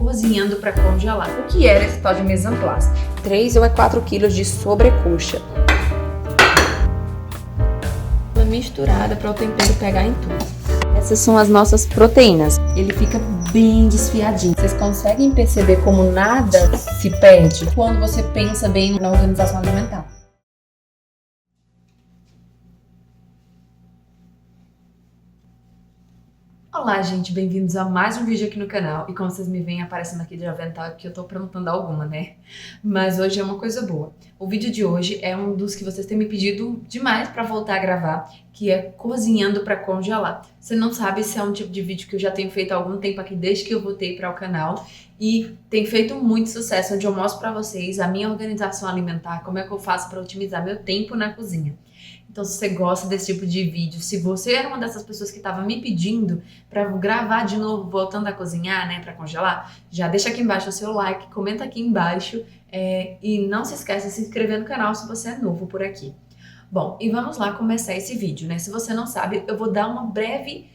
cozinhando para congelar. O que era esse tal de mise en place? 3 ou 4 quilos de sobrecoxa. Misturada para o tempero pegar em tudo. Essas são as nossas proteínas. Ele fica bem desfiadinho. Vocês conseguem perceber como nada se perde quando você pensa bem na organização alimentar? Olá, gente, bem-vindos a mais um vídeo aqui no canal. E como vocês me veem aparecendo aqui de avental, é porque eu tô aprontando alguma, né? Mas hoje é uma coisa boa. O vídeo de hoje é um dos que vocês têm me pedido demais pra voltar a gravar, que é cozinhando pra congelar. Você não sabe, esse é um tipo de vídeo que eu já tenho feito há algum tempo aqui, desde que eu voltei para o canal. E tem feito muito sucesso, onde eu mostro pra vocês a minha organização alimentar, como é que eu faço pra otimizar meu tempo na cozinha. Então, se você gosta desse tipo de vídeo, se você era uma dessas pessoas que estava me pedindo para gravar de novo, voltando a cozinhar, né, para congelar, já deixa aqui embaixo o seu like, comenta aqui embaixo e não se esqueça de se inscrever no canal se você é novo por aqui. Bom, e vamos lá começar esse vídeo, né? Se você não sabe, eu vou dar uma breve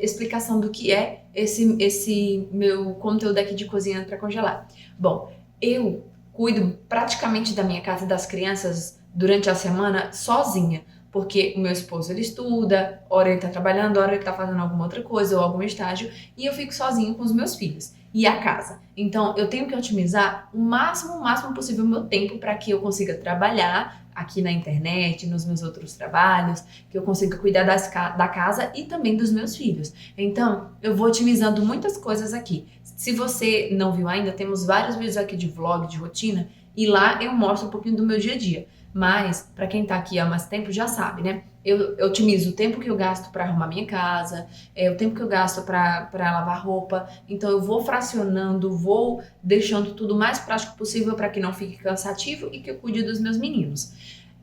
explicação do que é esse meu conteúdo aqui de cozinha para congelar. Bom, eu cuido praticamente da minha casa e das crianças durante a semana sozinha, porque o meu esposo ele estuda, hora ele tá trabalhando, hora ele tá fazendo alguma outra coisa ou algum estágio, e eu fico sozinho com os meus filhos e a casa. Então eu tenho que otimizar o máximo possível o meu tempo para que eu consiga trabalhar aqui na internet, nos meus outros trabalhos, que eu consiga cuidar da casa e também dos meus filhos. Então eu vou otimizando muitas coisas aqui. Se você não viu ainda, temos vários vídeos aqui de vlog, de rotina, e lá eu mostro um pouquinho do meu dia a dia. Mas, para quem tá aqui há mais tempo já sabe, né? Eu otimizo o tempo que eu gasto para arrumar minha casa, o tempo que eu gasto para lavar roupa. Então eu vou fracionando, vou deixando tudo o mais prático possível para que não fique cansativo e que eu cuide dos meus meninos.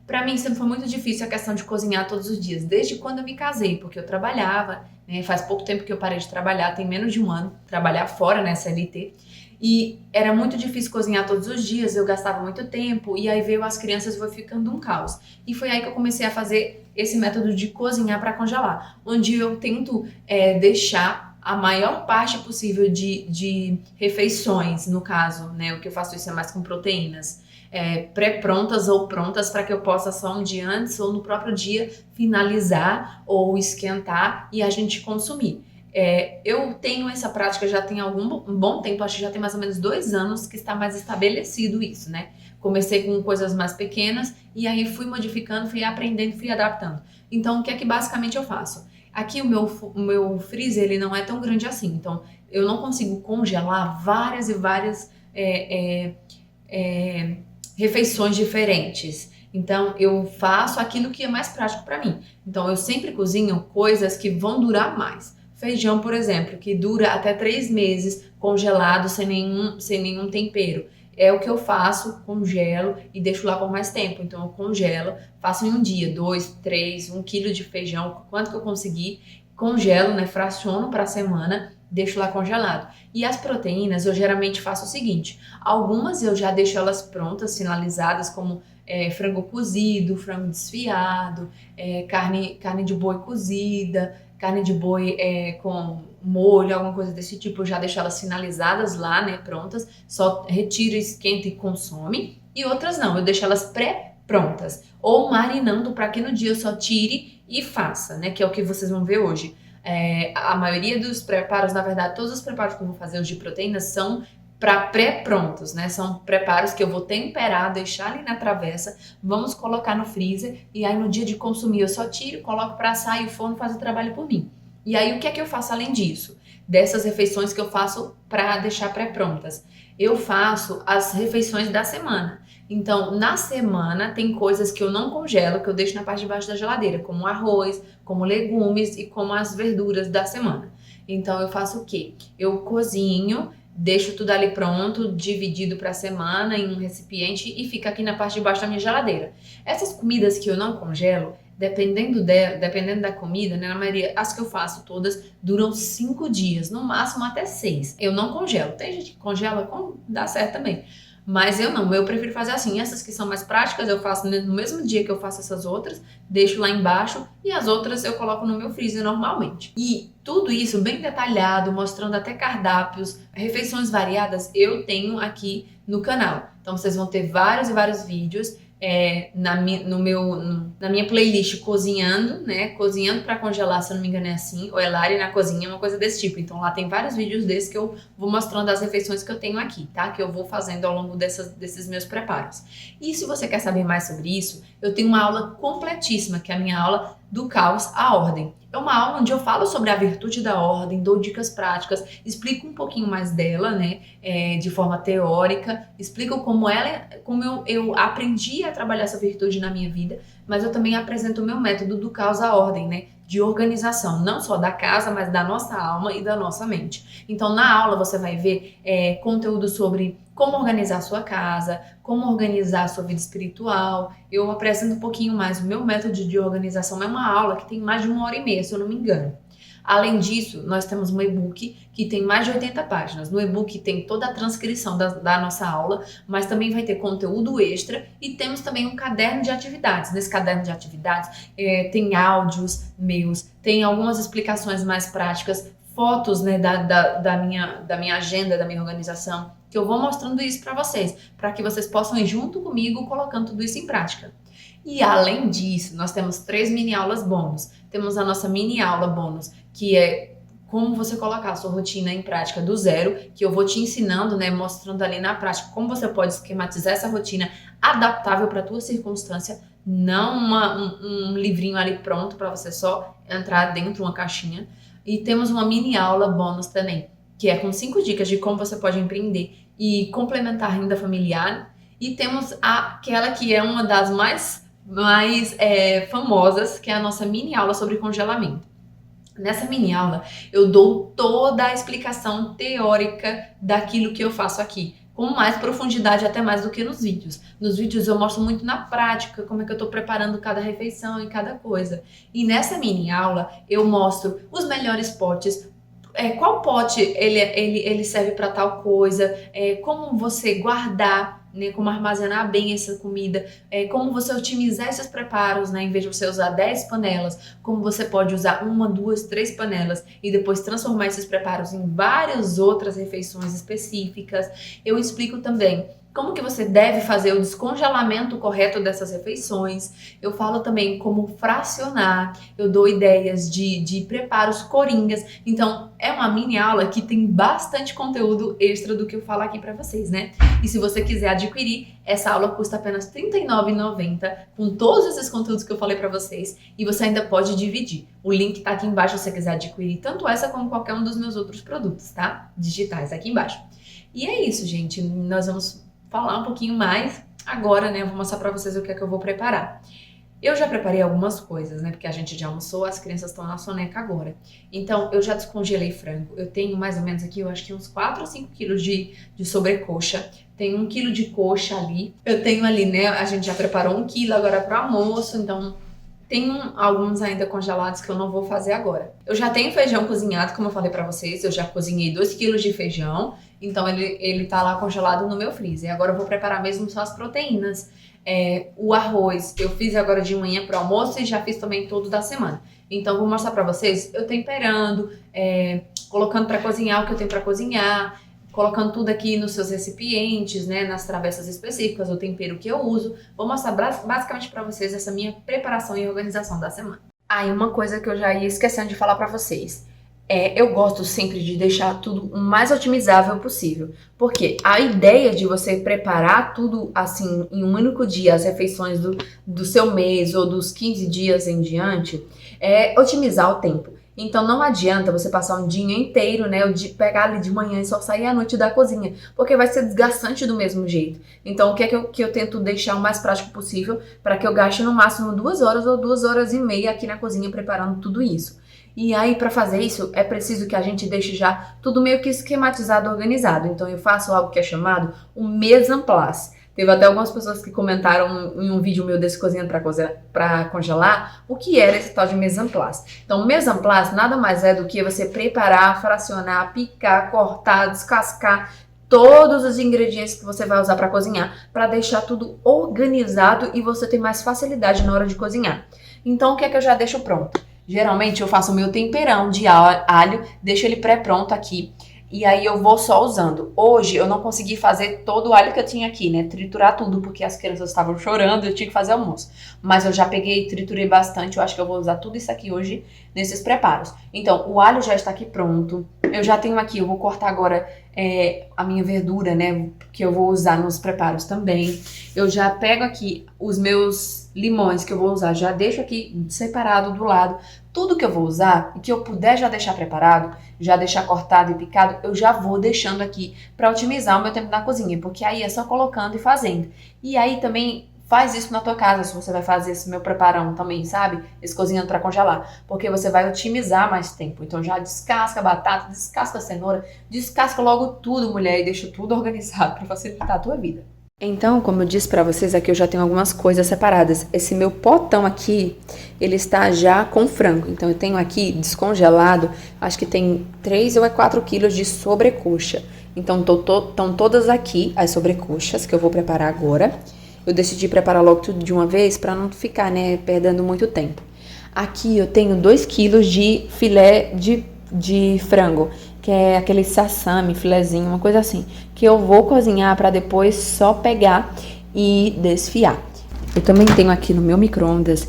Para mim sempre foi muito difícil a questão de cozinhar todos os dias, desde quando eu me casei, porque eu trabalhava, né? Faz pouco tempo que eu parei de trabalhar, tem menos de um ano, trabalhar fora, né, CLT. E era muito difícil cozinhar todos os dias, eu gastava muito tempo, e aí veio as crianças e foi ficando um caos. E foi aí que eu comecei a fazer esse método de cozinhar para congelar, onde eu tento deixar a maior parte possível de refeições, no caso, né, o que eu faço isso é mais com proteínas, pré-prontas ou prontas para que eu possa só um dia antes ou no próprio dia finalizar ou esquentar e a gente consumir. Eu tenho essa prática já tem um bom tempo, acho que já tem mais ou menos 2 anos que está mais estabelecido isso, né? Comecei com coisas mais pequenas e aí fui modificando, fui aprendendo, fui adaptando. Então, o que é que basicamente eu faço? Aqui o meu freezer, ele não é tão grande assim, então eu não consigo congelar várias e várias refeições diferentes. Então, eu faço aquilo que é mais prático para mim. Então, eu sempre cozinho coisas que vão durar mais. Feijão, por exemplo, que dura até 3 meses congelado sem nenhum tempero. É o que eu faço, congelo e deixo lá por mais tempo. Então eu congelo, faço em um dia, 2, 3, 1 quilo de feijão, quanto que eu conseguir, congelo, né, fraciono para a semana, deixo lá congelado. E as proteínas, eu geralmente faço o seguinte, algumas eu já deixo elas prontas, finalizadas, como frango cozido, frango desfiado, carne de boi cozida, carne de boi com molho, alguma coisa desse tipo, eu já deixo elas finalizadas lá, né, prontas, só retira, esquenta e consome. E outras não, eu deixo elas pré-prontas, ou marinando para que no dia eu só tire e faça, né, que é o que vocês vão ver hoje. A maioria dos preparos, na verdade, todos os preparos que eu vou fazer hoje de proteínas são para pré-prontos, né? São preparos que eu vou temperar, deixar ali na travessa, vamos colocar no freezer e aí no dia de consumir eu só tiro, coloco para assar e o forno faz o trabalho por mim. E aí o que é que eu faço além disso? Dessas refeições que eu faço para deixar pré-prontas, eu faço as refeições da semana. Então, na semana tem coisas que eu não congelo, que eu deixo na parte de baixo da geladeira, como arroz, como legumes e como as verduras da semana. Então, eu faço o quê? Eu cozinho, deixo tudo ali pronto, dividido para a semana em um recipiente e fica aqui na parte de baixo da minha geladeira. Essas comidas que eu não congelo, dependendo da comida, né, na maioria, as que eu faço todas duram 5 dias, no máximo até 6. Eu não congelo. Tem gente que congela, dá certo também. Mas eu não, eu prefiro fazer assim. Essas que são mais práticas eu faço no mesmo dia que eu faço essas outras, deixo lá embaixo e as outras eu coloco no meu freezer normalmente. E tudo isso bem detalhado, mostrando até cardápios, refeições variadas, eu tenho aqui no canal. Então vocês vão ter vários e vários vídeos na minha playlist cozinhando, né? Cozinhando para congelar, se eu não me engano é assim, ou é Lari na cozinha, uma coisa desse tipo. Então lá tem vários vídeos desses que eu vou mostrando as refeições que eu tenho aqui, tá? Que eu vou fazendo ao longo desses meus preparos. E se você quer saber mais sobre isso, eu tenho uma aula completíssima, que é a minha aula do caos à ordem. É uma aula onde eu falo sobre a virtude da ordem, dou dicas práticas, explico um pouquinho mais dela, né, de forma teórica, explico como eu aprendi a trabalhar essa virtude na minha vida, mas eu também apresento o meu método do caos à ordem, né, de organização, não só da casa, mas da nossa alma e da nossa mente. Então, na aula você vai ver conteúdo sobre como organizar a sua casa, como organizar a sua vida espiritual. Eu apresento um pouquinho mais o meu método de organização. É uma aula que tem mais de 1h30, se eu não me engano. Além disso, nós temos um e-book que tem mais de 80 páginas. No e-book tem toda a transcrição da nossa aula, mas também vai ter conteúdo extra e temos também um caderno de atividades. Nesse caderno de atividades tem áudios meus, tem algumas explicações mais práticas, fotos, né, da minha agenda, da minha organização, que eu vou mostrando isso para que vocês possam ir junto comigo colocando tudo isso em prática. E além disso, nós temos 3 mini aulas bônus. Temos a nossa mini aula bônus, que é como você colocar a sua rotina em prática do zero, que eu vou te ensinando, né, mostrando ali na prática como você pode esquematizar essa rotina adaptável para a tua circunstância, não um livrinho ali pronto para você só entrar dentro de uma caixinha. E temos uma mini aula bônus também, que é com 5 dicas de como você pode empreender e complementar a renda familiar. E temos aquela que é uma das mais famosas, que é a nossa mini aula sobre congelamento. Nessa mini aula, eu dou toda a explicação teórica daquilo que eu faço aqui, com mais profundidade até mais do que nos vídeos. Nos vídeos eu mostro muito na prática como é que eu estou preparando cada refeição e cada coisa. E nessa mini aula eu mostro os melhores potes, qual pote ele serve para tal coisa, como você guardar, né, como armazenar bem essa comida, como você otimizar esses preparos, né, em vez de você usar 10 panelas, como você pode usar 1, 2, 3 panelas e depois transformar esses preparos em várias outras refeições específicas. Eu explico também como que você deve fazer o descongelamento correto dessas refeições. Eu falo também como fracionar, eu dou ideias de preparos coringas. Então, é uma mini aula que tem bastante conteúdo extra do que eu falo aqui para vocês, né? E se você quiser adquirir, essa aula custa apenas R$ 39,90, com todos esses conteúdos que eu falei para vocês, e você ainda pode dividir. O link tá aqui embaixo se você quiser adquirir tanto essa como qualquer um dos meus outros produtos, tá? Digitais aqui embaixo. E é isso, gente. Nós vamos falar um pouquinho mais agora, né? Eu vou mostrar pra vocês o que é que eu vou preparar. Eu já preparei algumas coisas, né? Porque a gente já almoçou, as crianças estão na soneca agora. Então, eu já descongelei frango. Eu tenho mais ou menos aqui, eu acho que uns 4 ou 5 quilos de sobrecoxa. Tem 1 quilo de coxa ali. Eu tenho ali, né? A gente já preparou 1 quilo agora pro almoço, então tem alguns ainda congelados que eu não vou fazer agora. Eu já tenho feijão cozinhado, como eu falei pra vocês. Eu já cozinhei 2 quilos de feijão. Então ele tá lá congelado no meu freezer. Agora eu vou preparar mesmo só as proteínas. O arroz eu fiz agora de manhã pro almoço e já fiz também todo da semana. Então eu vou mostrar pra vocês eu temperando, colocando pra cozinhar o que eu tenho pra cozinhar, colocando tudo aqui nos seus recipientes, né, nas travessas específicas, o tempero que eu uso. Vou mostrar basicamente pra vocês essa minha preparação e organização da semana. Aí uma coisa que eu já ia esquecendo de falar pra vocês. Eu gosto sempre de deixar tudo o mais otimizável possível, porque a ideia de você preparar tudo assim em um único dia, as refeições do seu mês ou dos 15 dias em diante, é otimizar o tempo. Então não adianta você passar um dia inteiro, né, pegar ali de manhã e só sair à noite da cozinha, porque vai ser desgastante do mesmo jeito. Então o que é que eu tento deixar o mais prático possível para que eu gaste no máximo 2 horas ou 2h30 aqui na cozinha preparando tudo isso. E aí, para fazer isso, é preciso que a gente deixe já tudo meio que esquematizado, organizado. Então, eu faço algo que é chamado o mise en place. Teve até algumas pessoas que comentaram em um vídeo meu desse cozinhando para congelar o que era esse tal de mise en place. Então, mise en place nada mais é do que você preparar, fracionar, picar, cortar, descascar, todos os ingredientes que você vai usar para cozinhar, para deixar tudo organizado e você ter mais facilidade na hora de cozinhar. Então, o que é que eu já deixo pronto? Geralmente eu faço o meu temperão de alho, deixo ele pré-pronto aqui. E aí eu vou só usando. Hoje eu não consegui fazer todo o alho que eu tinha aqui, né? Triturar tudo, porque as crianças estavam chorando e eu tinha que fazer almoço. Mas eu já peguei e triturei bastante. Eu acho que eu vou usar tudo isso aqui hoje nesses preparos. Então, o alho já está aqui pronto. Eu já tenho aqui, eu vou cortar agora a minha verdura, né? Que eu vou usar nos preparos também. Eu já pego aqui os meus limões que eu vou usar. Já deixo aqui separado do lado. Tudo que eu vou usar e que eu puder já deixar preparado, já deixar cortado e picado, eu já vou deixando aqui para otimizar o meu tempo na cozinha, porque aí é só colocando e fazendo. E aí também faz isso na tua casa, se você vai fazer esse meu preparão também, sabe? Esse cozinhando para congelar, porque você vai otimizar mais tempo. Então já descasca a batata, descasca a cenoura, descasca logo tudo, mulher, e deixa tudo organizado para facilitar a tua vida. Então, como eu disse pra vocês, aqui eu já tenho algumas coisas separadas. Esse meu potão aqui, ele está já com frango. Então, eu tenho aqui descongelado, acho que tem 3 ou 4 quilos de sobrecoxa. Então, estão todas aqui as sobrecoxas que eu vou preparar agora. Eu decidi preparar logo tudo de uma vez pra não ficar, né, perdendo muito tempo. Aqui eu tenho 2 quilos de filé de frango, que é aquele sassami, filezinho, uma coisa assim, que eu vou cozinhar para depois só pegar e desfiar. Eu também tenho aqui no meu micro-ondas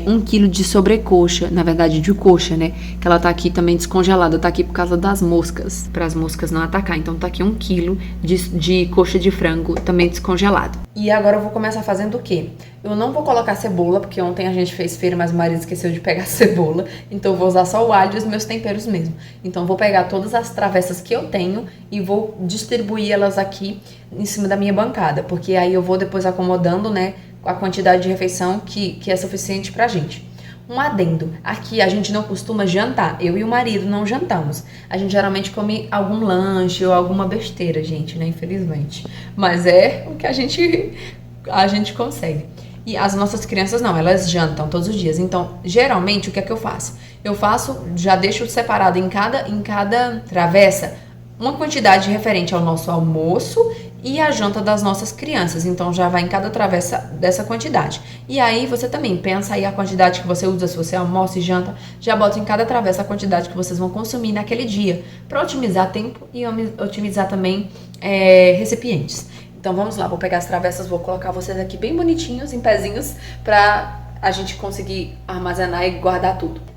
1 quilo de sobrecoxa, na verdade de coxa, né? Que ela tá aqui também descongelada, tá aqui por causa das moscas, para as moscas não atacar. Então tá aqui 1 quilo de coxa de frango também descongelado. E agora eu vou começar fazendo o quê? Eu não vou colocar cebola, porque ontem a gente fez feira, mas o marido esqueceu de pegar cebola. Então eu vou usar só o alho e os meus temperos mesmo. Então eu vou pegar todas as travessas que eu tenho e vou distribuir elas aqui em cima da minha bancada. Porque aí eu vou depois acomodando, né, a quantidade de refeição que é suficiente pra gente. Um adendo, aqui a gente não costuma jantar, eu e o marido não jantamos. A gente geralmente come algum lanche ou alguma besteira, gente, né, infelizmente. Mas é o que a gente consegue. E as nossas crianças não, elas jantam todos os dias. Então, geralmente, o que é que eu faço? Eu já deixo separado em cada travessa uma quantidade referente ao nosso almoço e a janta das nossas crianças. Então, já vai em cada travessa dessa quantidade. E aí, você também pensa aí a quantidade que você usa, se você almoça e janta, já bota em cada travessa a quantidade que vocês vão consumir naquele dia, para otimizar tempo e otimizar também recipientes. Então, vamos lá, vou pegar as travessas, vou colocar vocês aqui bem bonitinhos, em pezinhos, pra a gente conseguir armazenar e guardar tudo.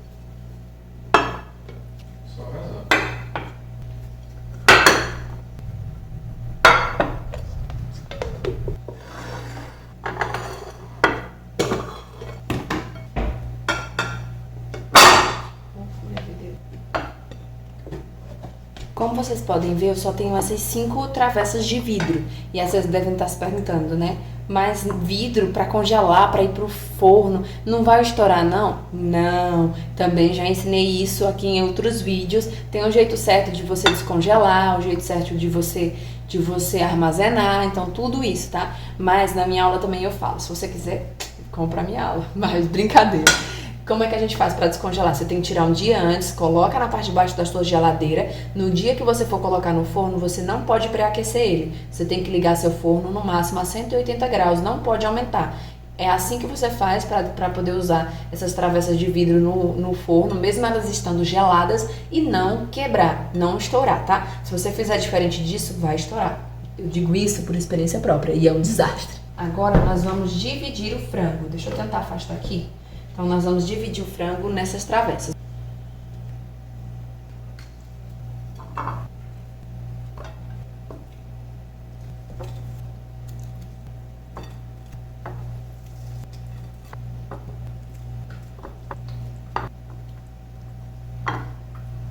Como vocês podem ver, eu só tenho essas 5 travessas de vidro. E aí vocês devem estar se perguntando, né? Mas vidro para congelar, para ir pro forno, não vai estourar, não? Não. Também já ensinei isso aqui em outros vídeos. Tem um jeito certo de você descongelar, o jeito certo de você armazenar. Então, tudo isso, tá? Mas na minha aula também eu falo. Se você quiser, compra a minha aula. Mas brincadeira. Como é que a gente faz para descongelar? Você tem que tirar um dia antes, coloca na parte de baixo da sua geladeira. No dia que você for colocar no forno, você não pode pré-aquecer ele. Você tem que ligar seu forno no máximo a 180 graus, não pode aumentar. É assim que você faz para poder usar essas travessas de vidro no forno, mesmo elas estando geladas, e não quebrar, não estourar, tá? Se você fizer diferente disso, vai estourar. Eu digo isso por experiência própria e é um desastre. Agora nós vamos dividir o frango. Deixa eu tentar afastar aqui. Então, nós vamos dividir o frango nessas travessas.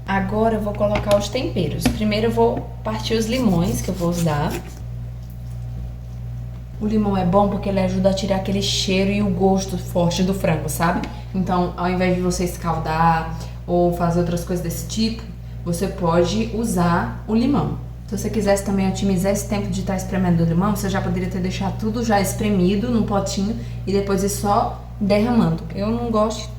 Agora eu vou colocar os temperos. Primeiro eu vou partir os limões que eu vou usar. O limão é bom porque ele ajuda a tirar aquele cheiro e o gosto forte do frango, sabe? Então, ao invés de você escaldar ou fazer outras coisas desse tipo, você pode usar o limão. Se você quisesse também otimizar esse tempo de estar espremendo o limão, você já poderia ter deixado tudo já espremido num potinho e depois ir só derramando. Eu não gosto,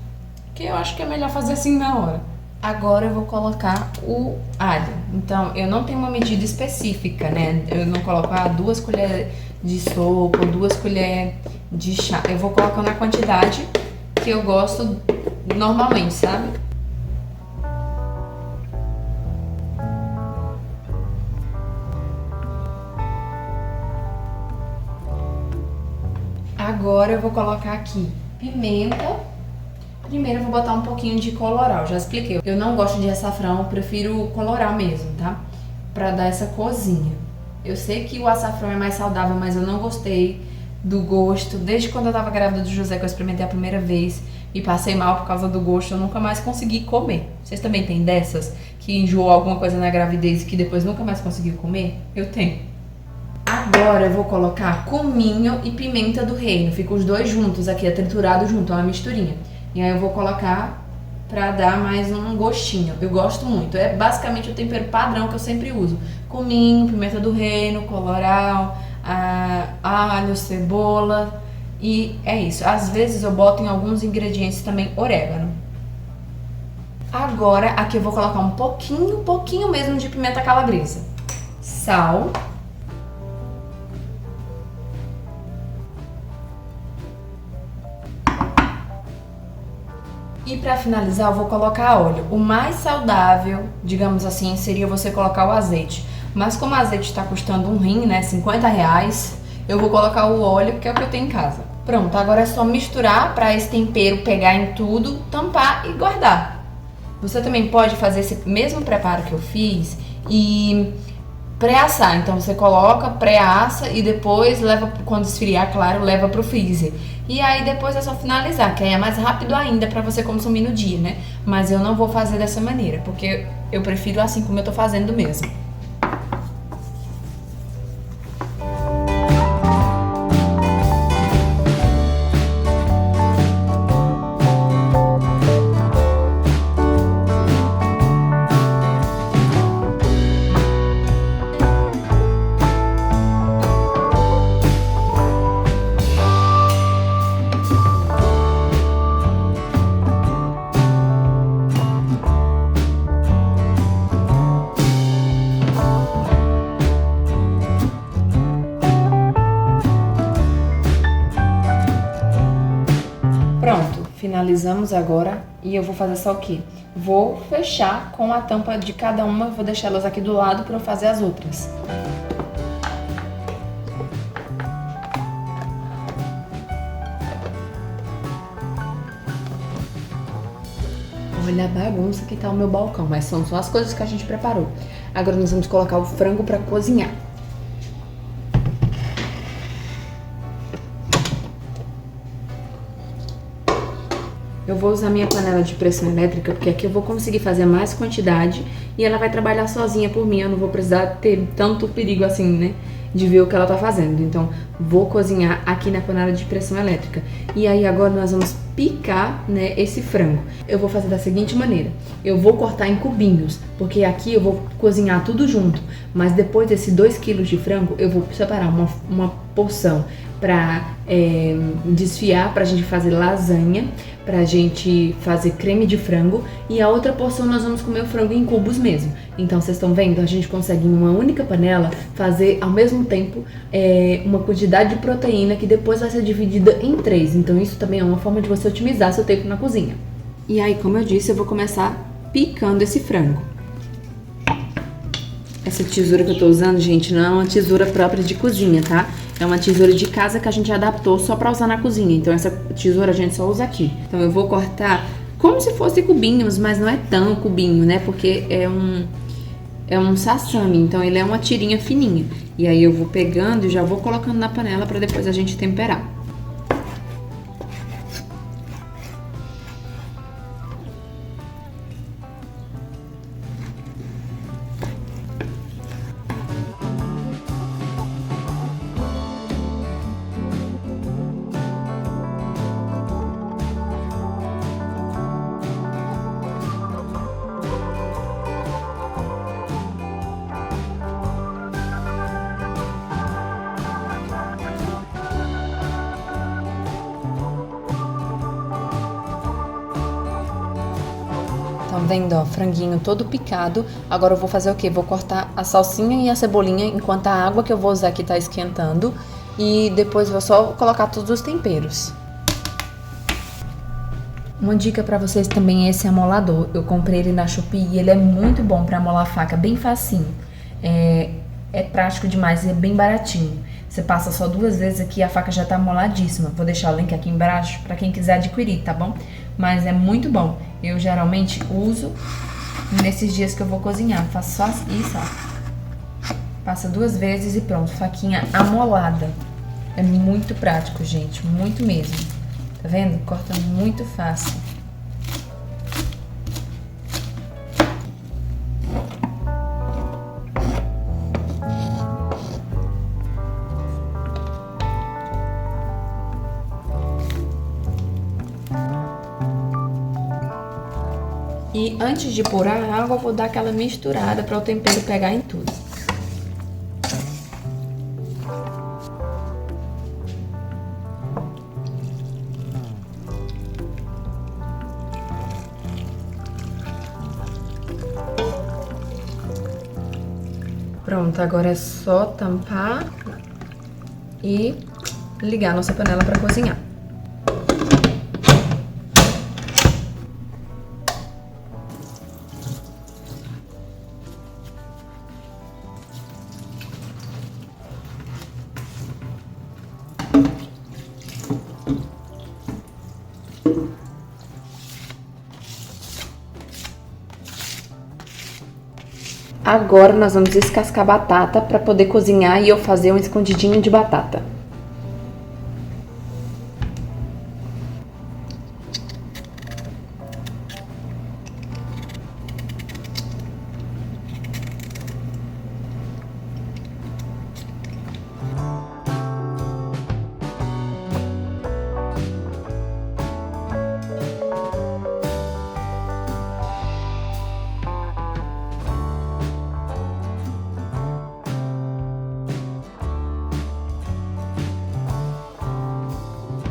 porque eu acho que é melhor fazer assim na hora. Agora eu vou colocar o alho. Então, eu não tenho uma medida específica, né? Eu não coloco 2 colheres de sopa ou 2 colheres de chá. Eu vou colocando a quantidade que eu gosto normalmente, sabe? Agora eu vou colocar aqui pimenta. Primeiro eu vou botar um pouquinho de colorau, já expliquei. Eu não gosto de açafrão, eu prefiro colorau mesmo, tá? Pra dar essa corzinha. Eu sei que o açafrão é mais saudável, mas eu não gostei do gosto. Desde quando eu tava grávida do José, que eu experimentei a primeira vez e passei mal por causa do gosto, eu nunca mais consegui comer. Vocês também têm dessas que enjoou alguma coisa na gravidez e que depois nunca mais conseguiu comer? Eu tenho. Agora eu vou colocar cominho e pimenta do reino. Fica os dois juntos aqui, é triturado junto, é uma misturinha. E aí eu vou colocar pra dar mais um gostinho. Eu gosto muito. É basicamente o tempero padrão que eu sempre uso. Cominho, pimenta do reino, colorau, alho, cebola. E é isso. Às vezes eu boto em alguns ingredientes também orégano. Agora aqui eu vou colocar um pouquinho mesmo de pimenta calabresa. Sal. E pra finalizar eu vou colocar óleo. O mais saudável, digamos assim, seria você colocar o azeite. Mas como o azeite tá custando um rim, né, R$50, eu vou colocar o óleo, que é o que eu tenho em casa. Pronto, agora é só misturar pra esse tempero pegar em tudo, tampar e guardar. Você também pode fazer esse mesmo preparo que eu fiz e pré-assar. Então você coloca, pré-assa e depois leva, quando esfriar, claro, leva pro freezer. E aí depois é só finalizar, que aí é mais rápido ainda pra você consumir no dia, né? Mas eu não vou fazer dessa maneira, porque eu prefiro assim como eu tô fazendo mesmo. Pronto, finalizamos agora e eu vou fazer só o quê? Vou fechar com a tampa de cada uma, vou deixar elas aqui do lado para eu fazer as outras. Olha a bagunça que tá o meu balcão, mas são só as coisas que a gente preparou. Agora nós vamos colocar o frango para cozinhar. Eu vou usar minha panela de pressão elétrica, porque aqui eu vou conseguir fazer mais quantidade e ela vai trabalhar sozinha por mim. Eu não vou precisar ter tanto perigo assim, né, de ver o que ela tá fazendo. Então, vou cozinhar aqui na panela de pressão elétrica. E aí agora nós vamos picar, né, esse frango. Eu vou fazer da seguinte maneira. Eu vou cortar em cubinhos, porque aqui eu vou cozinhar tudo junto. Mas depois desses 2 quilos de frango, eu vou separar uma porção para desfiar, pra gente fazer lasanha, pra gente fazer creme de frango, e a outra porção nós vamos comer o frango em cubos mesmo. Então vocês estão vendo? A gente consegue em uma única panela fazer ao mesmo tempo uma quantidade de proteína que depois vai ser dividida em 3. Então isso também é uma forma de você otimizar seu tempo na cozinha. E aí, como eu disse, eu vou começar picando esse frango. Essa tesoura que eu tô usando, gente, não é uma tesoura própria de cozinha, tá? É uma tesoura de casa que a gente adaptou só pra usar na cozinha. Então essa tesoura a gente só usa aqui. Então eu vou cortar como se fosse cubinhos, mas não é tão cubinho, né? Porque é um sashimi, então ele é uma tirinha fininha. E aí eu vou pegando e já vou colocando na panela pra depois a gente temperar. vendo, ó, franguinho todo picado. Agora eu vou fazer o quê? Vou cortar a salsinha e a cebolinha enquanto a água que eu vou usar aqui tá esquentando. E depois vou só colocar todos os temperos. Uma dica pra vocês também é esse amolador. Eu comprei ele na Shopee e ele é muito bom pra amolar a faca, bem facinho. É prático demais e é bem baratinho. Você passa só 2 vezes aqui e a faca já tá amoladíssima. Vou deixar o link aqui embaixo pra quem quiser adquirir, tá bom? Mas é muito bom. Eu geralmente uso nesses dias que eu vou cozinhar. Faço só isso, ó. Passa 2 vezes e pronto. Faquinha amolada. É muito prático, gente. Muito mesmo. Tá vendo? Corta muito fácil. E antes de pôr a água, eu vou dar aquela misturada para o tempero pegar em tudo. Pronto, agora é só tampar e ligar a nossa panela para cozinhar. Agora nós vamos descascar a batata para poder cozinhar e eu fazer um escondidinho de batata.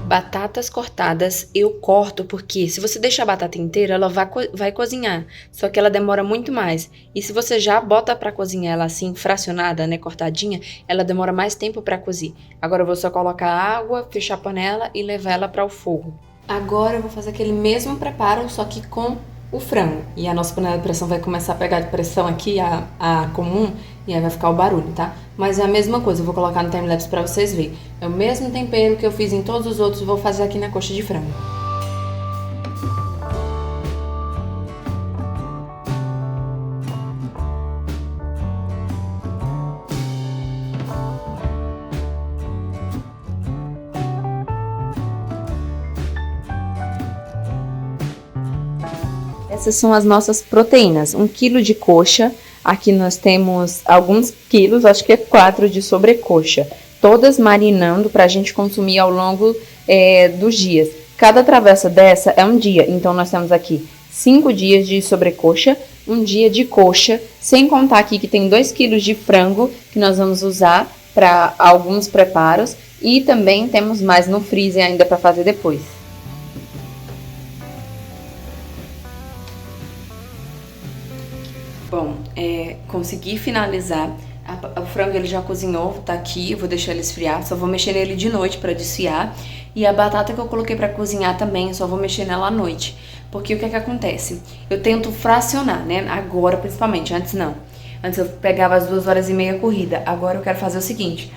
Batatas cortadas eu corto porque se você deixar a batata inteira, ela vai cozinhar, só que ela demora muito mais. E se você já bota pra cozinhar ela assim, fracionada, né, cortadinha, ela demora mais tempo pra cozer. Agora eu vou só colocar água, fechar a panela e levar ela para o fogo. Agora eu vou fazer aquele mesmo preparo, só que com o frango. E a nossa panela de pressão vai começar a pegar de pressão aqui, a comum, e aí vai ficar o barulho, tá? Mas é a mesma coisa, eu vou colocar no timelapse pra vocês verem. É o mesmo tempero que eu fiz em todos os outros, vou fazer aqui na coxa de frango. Essas são as nossas proteínas. 1 quilo de coxa. Aqui nós temos alguns quilos, acho que é 4 de sobrecoxa. Todas marinando para a gente consumir ao longo dos dias. Cada travessa dessa é um dia. Então nós temos aqui 5 dias de sobrecoxa, 1 dia de coxa. Sem contar aqui que tem 2 quilos de frango que nós vamos usar para alguns preparos. E também temos mais no freezer ainda para fazer depois. Bom, consegui finalizar. O frango ele já cozinhou, tá aqui, eu vou deixar ele esfriar. Só vou mexer nele de noite pra desfiar. E a batata que eu coloquei pra cozinhar também, só vou mexer nela à noite. Porque o que que acontece? Eu tento fracionar, né? Agora principalmente, antes não. Antes eu pegava as 2h30 corrida. Agora eu quero fazer o seguinte.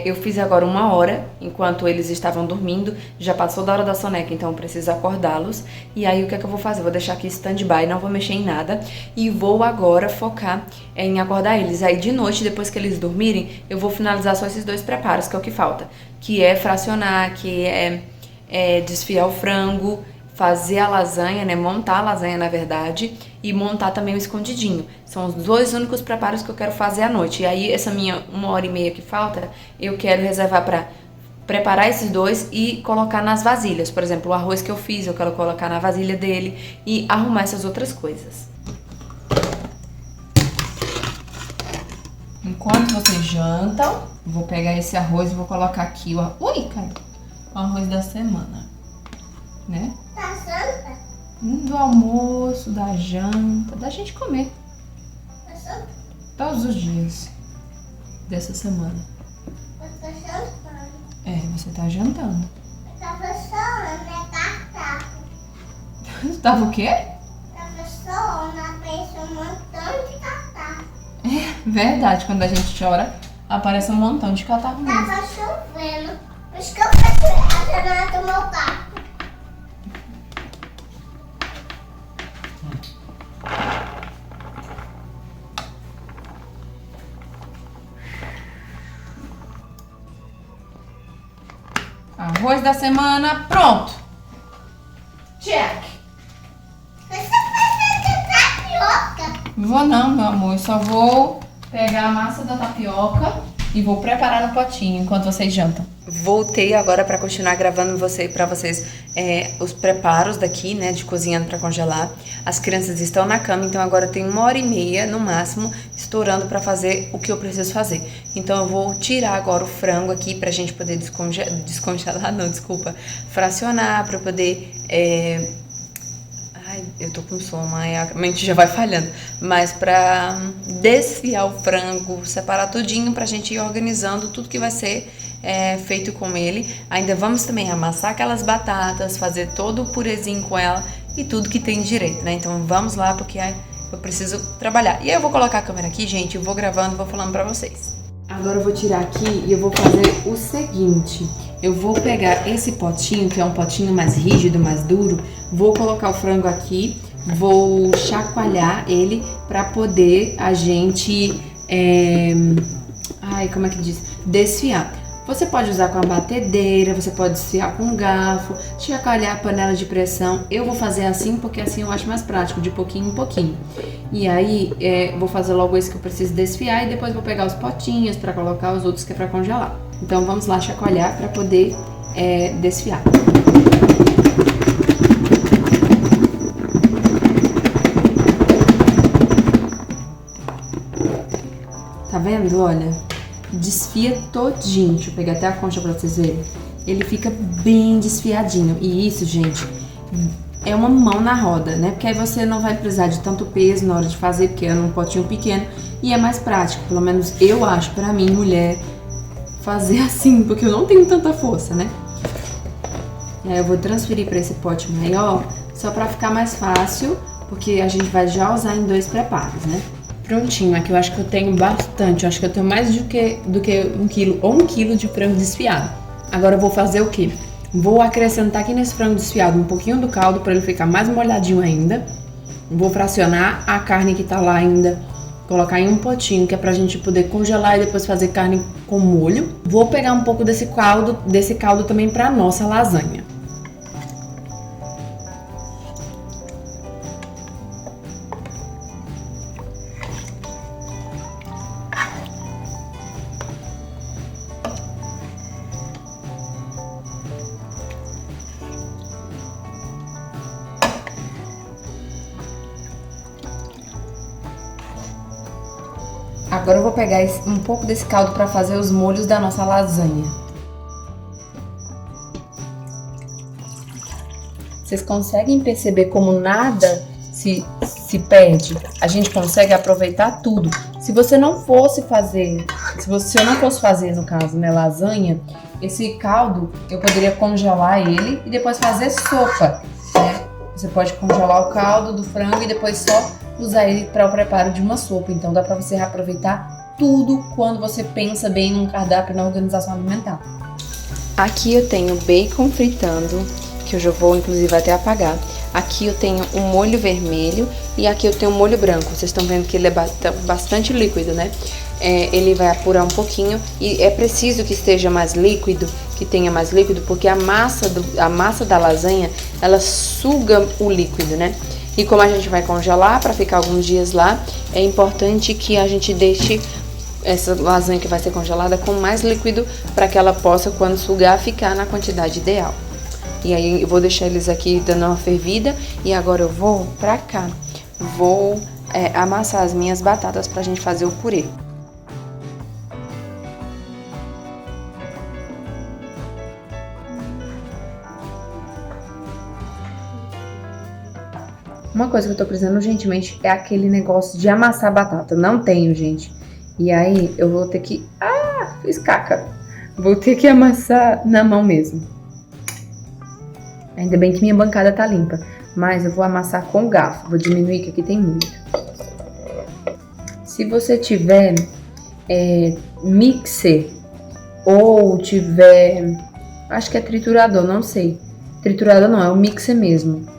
Eu fiz agora 1 hora, enquanto eles estavam dormindo. Já passou da hora da soneca, então eu preciso acordá-los. E aí o que é que eu vou fazer? Vou deixar aqui stand-by, não vou mexer em nada. E vou agora focar em acordar eles. Aí de noite, depois que eles dormirem, eu vou finalizar só esses 2 preparos, que é o que falta. Que é fracionar, que é desfiar o frango, fazer a lasanha, né? Montar a lasanha, na verdade, e montar também o escondidinho. São os 2 únicos preparos que eu quero fazer à noite. E aí, essa minha 1h30 que falta, eu quero reservar para preparar esses 2 e colocar nas vasilhas. Por exemplo, o arroz que eu fiz, eu quero colocar na vasilha dele e arrumar essas outras coisas. Enquanto vocês jantam, vou pegar esse arroz e vou colocar aqui o arroz da semana, né? Tá santa? Do almoço, da janta, da gente comer. Todos os dias dessa semana. Eu tô jantando. É, você tá jantando. Eu tava chorando, é cacaco. Tava o quê? Tava chorando, apareceu um montão de cacaco. Verdade, quando a gente chora, aparece um montão de catarro mesmo. Tava chovendo. Por isso que eu fechei a janela do meu quarto. Arroz da semana, pronto. Check. Você vai fazer tapioca? Vou não, meu amor. Eu só vou pegar a massa da tapioca e vou preparar no potinho enquanto vocês jantam. Voltei agora para continuar gravando para vocês os preparos daqui, né, de cozinhando para congelar. As crianças estão na cama, então agora tem 1h30 no máximo estourando para fazer o que eu preciso fazer. Então eu vou tirar agora o frango aqui pra gente poder descongelar, não, desculpa, fracionar para poder ai, eu tô com sono, aí a mente já vai falhando. Mas pra desfiar o frango, separar tudinho pra gente ir organizando tudo que vai ser feito com ele. Ainda vamos também amassar aquelas batatas, fazer todo o purezinho com ela e tudo que tem direito, né? Então vamos lá, porque eu preciso trabalhar. E aí eu vou colocar a câmera aqui, gente, eu vou gravando e vou falando pra vocês. Agora eu vou tirar aqui e eu vou fazer o seguinte. Eu vou pegar esse potinho, que é um potinho mais rígido, mais duro, vou colocar o frango aqui, vou chacoalhar ele pra poder a gente, como é que diz? Desfiar. Você pode usar com a batedeira, você pode desfiar com um garfo, chacoalhar a panela de pressão. Eu vou fazer assim porque assim eu acho mais prático, de pouquinho em pouquinho. E aí, vou fazer logo esse que eu preciso desfiar e depois vou pegar os potinhos pra colocar os outros que é pra congelar. Então vamos lá chacoalhar pra poder desfiar. Tá vendo? Olha, desfia todinho. Deixa eu pegar até a concha pra vocês verem. Ele fica bem desfiadinho. E isso, gente, é uma mão na roda, né? Porque aí você não vai precisar de tanto peso na hora de fazer, porque é num potinho pequeno e é mais prático. Pelo menos eu acho, pra mim, mulher, fazer assim, porque eu não tenho tanta força, né? E aí eu vou transferir pra esse pote maior, só pra ficar mais fácil, porque a gente vai já usar em 2 preparos, né? Prontinho, aqui eu acho que eu tenho bastante, eu acho que eu tenho mais do que 1 quilo ou 1 quilo de frango desfiado. Agora eu vou fazer o quê? Vou acrescentar aqui nesse frango desfiado um pouquinho do caldo para ele ficar mais molhadinho ainda. Vou fracionar a carne que tá lá ainda, colocar em um potinho que é pra gente poder congelar e depois fazer carne com molho. Vou pegar um pouco desse caldo também pra nossa lasanha. Agora eu vou pegar um pouco desse caldo para fazer os molhos da nossa lasanha. Vocês conseguem perceber como nada se perde? A gente consegue aproveitar tudo. Se você não fosse fazer, se eu não fosse fazer, no caso, né, lasanha, esse caldo eu poderia congelar ele e depois fazer sopa, né? Você pode congelar o caldo do frango e depois só usar ele para o preparo de uma sopa. Então dá para você reaproveitar tudo quando você pensa bem num cardápio, na organização alimentar. Aqui eu tenho bacon fritando, que eu já vou inclusive até apagar. Aqui eu tenho um molho vermelho e aqui eu tenho um molho branco. Vocês estão vendo que ele é bastante líquido, né? Ele vai apurar um pouquinho e é preciso que esteja mais líquido, que tenha mais líquido, porque a massa da lasanha, ela suga o líquido, né? E como a gente vai congelar para ficar alguns dias lá, é importante que a gente deixe essa lasanha que vai ser congelada com mais líquido para que ela possa, quando sugar, ficar na quantidade ideal. E aí eu vou deixar eles aqui dando uma fervida e agora eu vou pra cá. Vou amassar as minhas batatas pra gente fazer o purê. Uma coisa que eu tô precisando urgentemente é aquele negócio de amassar batata. Não tenho, gente. E aí eu vou ter que... fiz caca. Vou ter que amassar na mão mesmo. Ainda bem que minha bancada tá limpa. Mas eu vou amassar com garfo. Vou diminuir, que aqui tem muito. Se você tiver mixer ou tiver... acho que é triturador, não sei. Triturador não, é o mixer mesmo.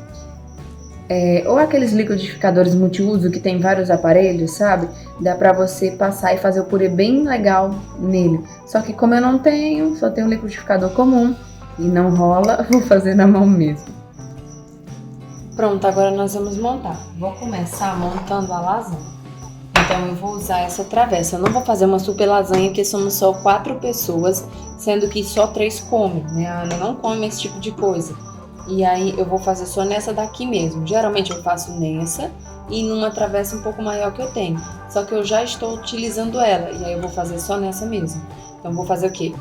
Ou aqueles liquidificadores multiuso que tem vários aparelhos, sabe? Dá pra você passar e fazer o purê bem legal nele. Só que como eu não tenho, só tenho um liquidificador comum e não rola, vou fazer na mão mesmo. Pronto, agora nós vamos montar. Vou começar montando a lasanha. Então eu vou usar essa travessa. Eu não vou fazer uma super lasanha porque somos só 4 pessoas, sendo que só 3 comem, né? A Ana não come esse tipo de coisa. E aí eu vou fazer só nessa daqui mesmo. Geralmente eu faço nessa e numa travessa um pouco maior que eu tenho. Só que eu já estou utilizando ela e aí eu vou fazer só nessa mesmo. Então vou fazer o quê?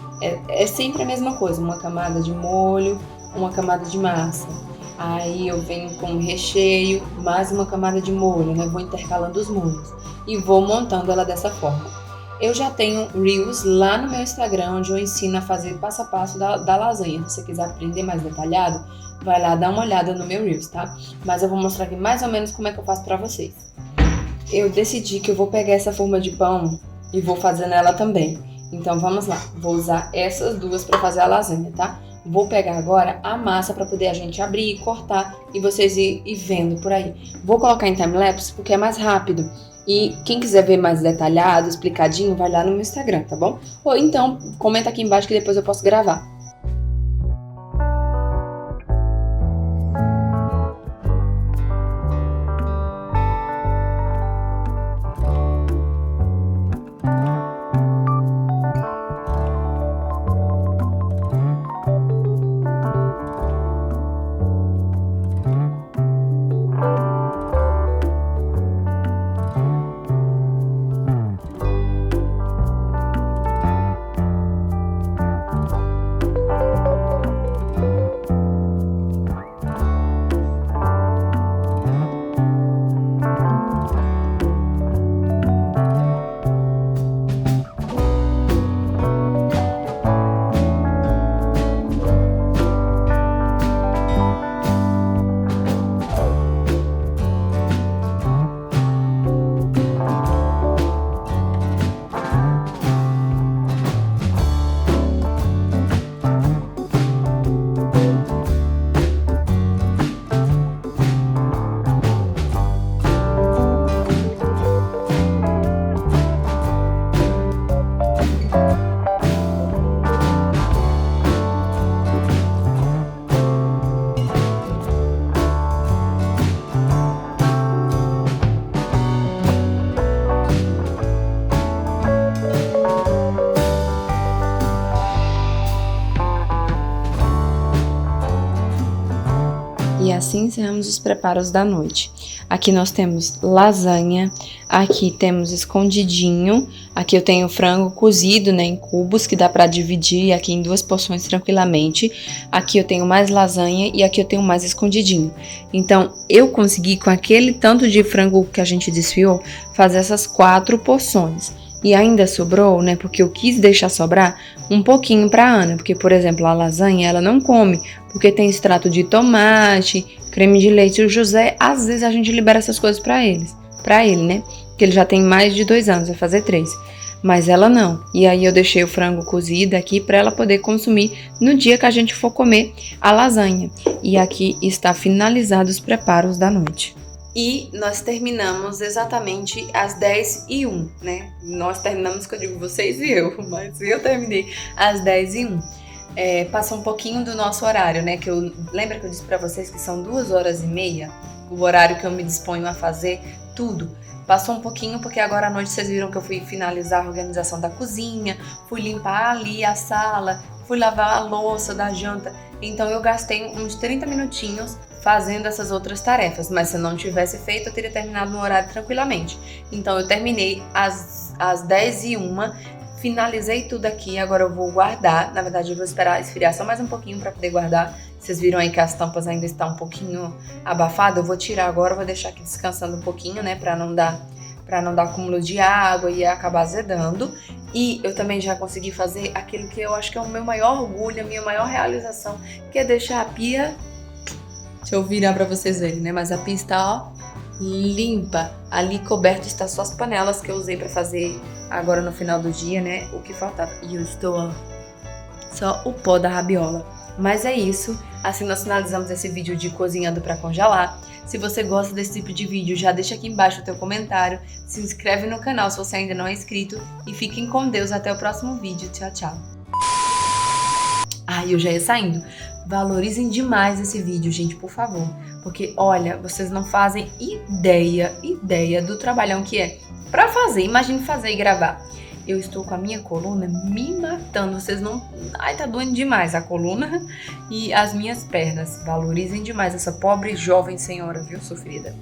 É sempre a mesma coisa. Uma camada de molho, uma camada de massa. Aí eu venho com recheio, mais uma camada de molho, né? Vou intercalando os molhos e vou montando ela dessa forma. Eu já tenho Reels lá no meu Instagram, onde eu ensino a fazer passo a passo da lasanha. Se você quiser aprender mais detalhado, vai lá dar uma olhada no meu Reels, tá? Mas eu vou mostrar aqui mais ou menos como é que eu faço pra vocês. Eu decidi que eu vou pegar essa forma de pão e vou fazer nela também. Então vamos lá, vou usar essas duas pra fazer a lasanha, tá? Vou pegar agora a massa pra poder a gente abrir, cortar e vocês ir vendo por aí. Vou colocar em timelapse porque é mais rápido. E quem quiser ver mais detalhado, explicadinho, vai lá no meu Instagram, tá bom? Ou então, comenta aqui embaixo que depois eu posso gravar. E assim encerramos os preparos da noite. Aqui nós temos lasanha, aqui temos escondidinho, aqui eu tenho frango cozido, né, em cubos, que dá pra dividir aqui em 2 porções tranquilamente. Aqui eu tenho mais lasanha e aqui eu tenho mais escondidinho. Então, eu consegui, com aquele tanto de frango que a gente desfiou, fazer essas 4 porções. E ainda sobrou, né, porque eu quis deixar sobrar um pouquinho pra Ana, porque, por exemplo, a lasanha ela não come, porque tem extrato de tomate, creme de leite. E o José, às vezes a gente libera essas coisas pra ele, né, porque ele já tem mais de 2 anos, vai fazer 3. Mas ela não. E aí eu deixei o frango cozido aqui pra ela poder consumir no dia que a gente for comer a lasanha. E aqui está finalizados os preparos da noite. E nós terminamos exatamente às 10h01, né? Nós terminamos, que eu digo vocês e eu, mas eu terminei às 10h01. Passou um pouquinho do nosso horário, né? Lembra que eu disse pra vocês que são 2h30, o horário que eu me disponho a fazer tudo. Passou um pouquinho porque agora à noite vocês viram que eu fui finalizar a organização da cozinha, fui limpar ali a sala, fui lavar a louça da janta. Então eu gastei uns 30 minutinhos fazendo essas outras tarefas, mas se eu não tivesse feito, eu teria terminado no horário tranquilamente. Então eu terminei às 10h01, finalizei tudo aqui, agora eu vou guardar. Na verdade eu vou esperar esfriar só mais um pouquinho para poder guardar Vocês viram aí que as tampas ainda estão um pouquinho abafadas. Eu vou tirar agora, vou deixar aqui descansando um pouquinho, né? Pra não dar acúmulo de água e acabar azedando. E eu também já consegui fazer aquilo que eu acho que é o meu maior orgulho, a minha maior realização, que é deixar a pia... Deixa eu virar pra vocês verem, né? Mas a pia está, ó, limpa. Ali coberto está só as panelas que eu usei pra fazer agora no final do dia, né? O que faltava. E eu estou, ó, só o pó da rabiola. Mas é isso. Assim nós finalizamos esse vídeo de cozinhando pra congelar. Se você gosta desse tipo de vídeo, já deixa aqui embaixo o teu comentário. Se inscreve no canal se você ainda não é inscrito. E fiquem com Deus até o próximo vídeo. Tchau, tchau. Eu já ia saindo. Valorizem demais esse vídeo, gente, por favor. Porque, olha, vocês não fazem ideia do trabalhão que é pra fazer. Imagine fazer e gravar. Eu estou com a minha coluna me matando. Vocês não... tá doendo demais a coluna e as minhas pernas. Valorizem demais essa pobre jovem senhora, viu, sofrida.